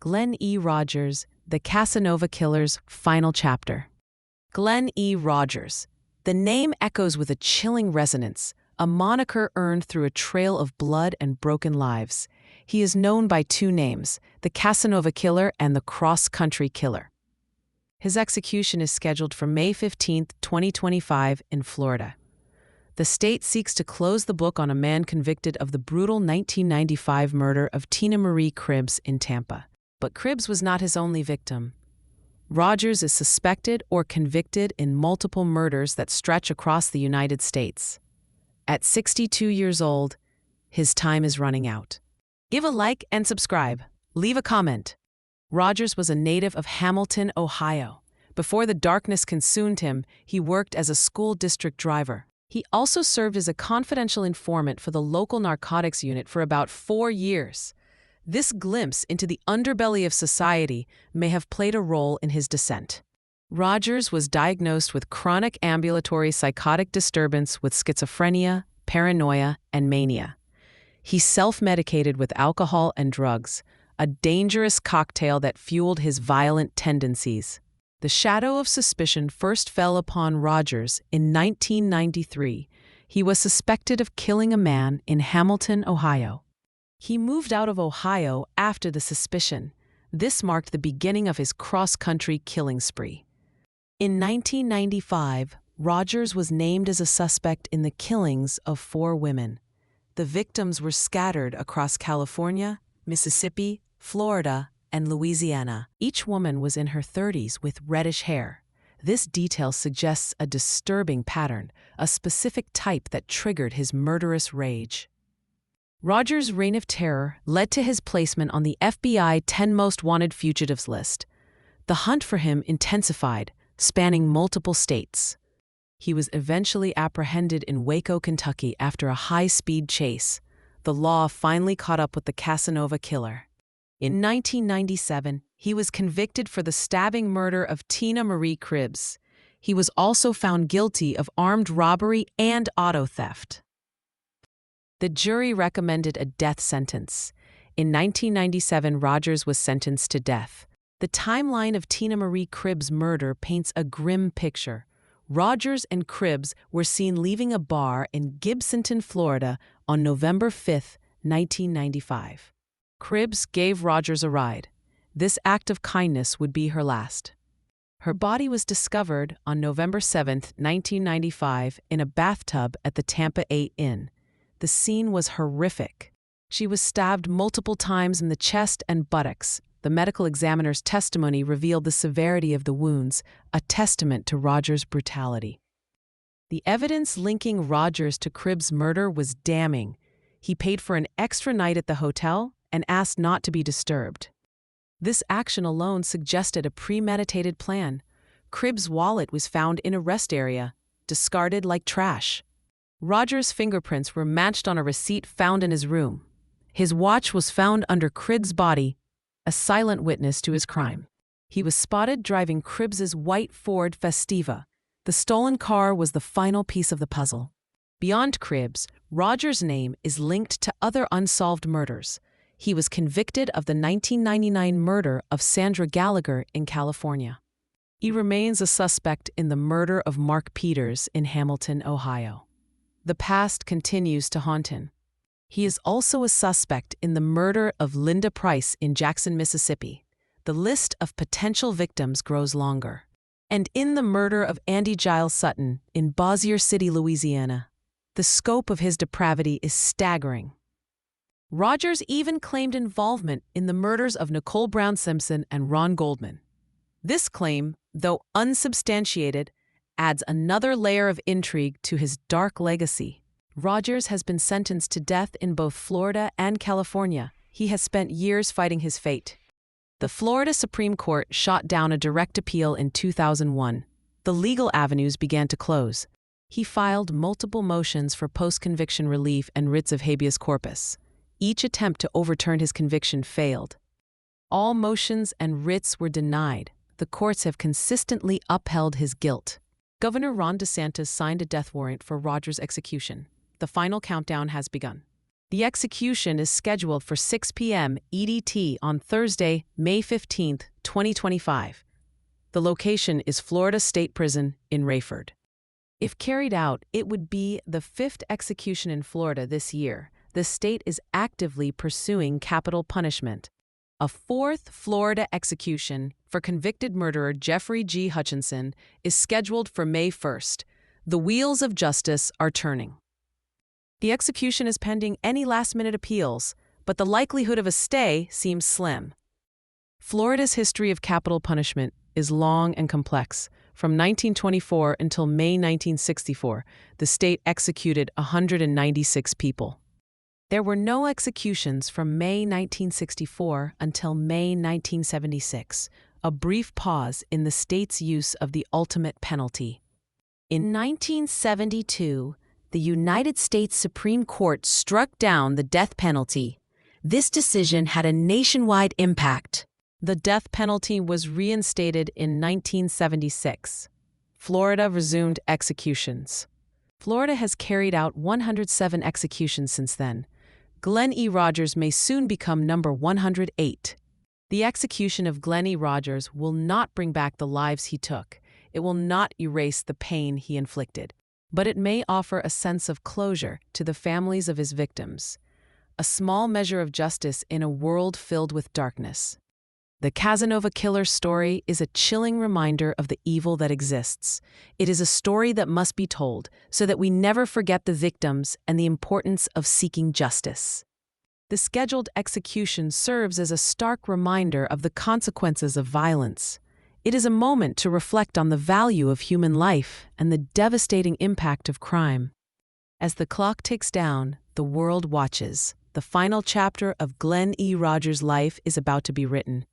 Glen E. Rogers, the Casanova Killer's final chapter. Glen E. Rogers. The name echoes with a chilling resonance, a moniker earned through a trail of blood and broken lives. He is known by two names, the Casanova Killer and the Cross-Country Killer. His execution is scheduled for May 15, 2025 in Florida. The state seeks to close the book on a man convicted of the brutal 1995 murder of Tina Marie Cribbs in Tampa. But Cribbs was not his only victim. Rogers is suspected or convicted in multiple murders that stretch across the United States. At 62 years old, his time is running out. Give a like and subscribe. Leave a comment. Rogers was a native of Hamilton, Ohio. Before the darkness consumed him, he worked as a school district driver. He also served as a confidential informant for the local narcotics unit for about 4 years. This glimpse into the underbelly of society may have played a role in his descent. Rogers was diagnosed with chronic ambulatory psychotic disturbance with schizophrenia, paranoia, and mania. He self-medicated with alcohol and drugs, a dangerous cocktail that fueled his violent tendencies. The shadow of suspicion first fell upon Rogers in 1993. He was suspected of killing a man in Hamilton, Ohio. He moved out of Ohio after the suspicion. This marked the beginning of his cross-country killing spree. In 1995, Rogers was named as a suspect in the killings of 4 women. The victims were scattered across California, Mississippi, Florida, and Louisiana. Each woman was in her 30s with reddish hair. This detail suggests a disturbing pattern, a specific type that triggered his murderous rage. Rogers' reign of terror led to his placement on the FBI 10 Most Wanted Fugitives list. The hunt for him intensified, spanning multiple states. He was eventually apprehended in Waco, Kentucky after a high-speed chase. The law finally caught up with the Casanova Killer. In 1997, he was convicted for the stabbing murder of Tina Marie Cribbs. He was also found guilty of armed robbery and auto theft. The jury recommended a death sentence. In 1997, Rogers was sentenced to death. The timeline of Tina Marie Cribbs' murder paints a grim picture. Rogers and Cribbs were seen leaving a bar in Gibsonton, Florida, on November 5, 1995. Cribbs gave Rogers a ride. This act of kindness would be her last. Her body was discovered on November 7, 1995, in a bathtub at the Tampa 8 Inn. The scene was horrific. She was stabbed multiple times in the chest and buttocks. The medical examiner's testimony revealed the severity of the wounds, a testament to Rogers' brutality. The evidence linking Rogers to Cribbs' murder was damning. He paid for an extra night at the hotel and asked not to be disturbed. This action alone suggested a premeditated plan. Cribbs' wallet was found in a rest area, discarded like trash. Rogers' fingerprints were matched on a receipt found in his room. His watch was found under Cribbs' body, a silent witness to his crime. He was spotted driving Cribbs' white Ford Festiva. The stolen car was the final piece of the puzzle. Beyond Cribbs, Rogers' name is linked to other unsolved murders. He was convicted of the 1999 murder of Sandra Gallagher in California. He remains a suspect in the murder of Mark Peters in Hamilton, Ohio. The past continues to haunt him. He is also a suspect in the murder of Linda Price in Jackson, Mississippi. The list of potential victims grows longer. And in the murder of Andy Giles Sutton in Bossier City, Louisiana. The scope of his depravity is staggering. Rogers even claimed involvement in the murders of Nicole Brown Simpson and Ron Goldman. This claim, though unsubstantiated, adds another layer of intrigue to his dark legacy. Rogers has been sentenced to death in both Florida and California. He has spent years fighting his fate. The Florida Supreme Court shot down a direct appeal in 2001. The legal avenues began to close. He filed multiple motions for post-conviction relief and writs of habeas corpus. Each attempt to overturn his conviction failed. All motions and writs were denied. The courts have consistently upheld his guilt. Governor Ron DeSantis signed a death warrant for Rogers' execution. The final countdown has begun. The execution is scheduled for 6 p.m. EDT on Thursday, May 15, 2025. The location is Florida State Prison in Rayford. If carried out, it would be the 5th execution in Florida this year. The state is actively pursuing capital punishment. A 4th Florida execution for convicted murderer Jeffrey G. Hutchinson is scheduled for May 1st. The wheels of justice are turning. The execution is pending any last-minute appeals, but the likelihood of a stay seems slim. Florida's history of capital punishment is long and complex. From 1924 until May 1964, the state executed 196 people. There were no executions from May 1964 until May 1976, a brief pause in the state's use of the ultimate penalty. In 1972, the United States Supreme Court struck down the death penalty. This decision had a nationwide impact. The death penalty was reinstated in 1976. Florida resumed executions. Florida has carried out 107 executions since then. Glen E. Rogers may soon become number 108. The execution of Glen E. Rogers will not bring back the lives he took. It will not erase the pain he inflicted, but it may offer a sense of closure to the families of his victims. A small measure of justice in a world filled with darkness. The Casanova Killer story is a chilling reminder of the evil that exists. It is a story that must be told so that we never forget the victims and the importance of seeking justice. The scheduled execution serves as a stark reminder of the consequences of violence. It is a moment to reflect on the value of human life and the devastating impact of crime. As the clock ticks down, the world watches. The final chapter of Glen E. Rogers' life is about to be written.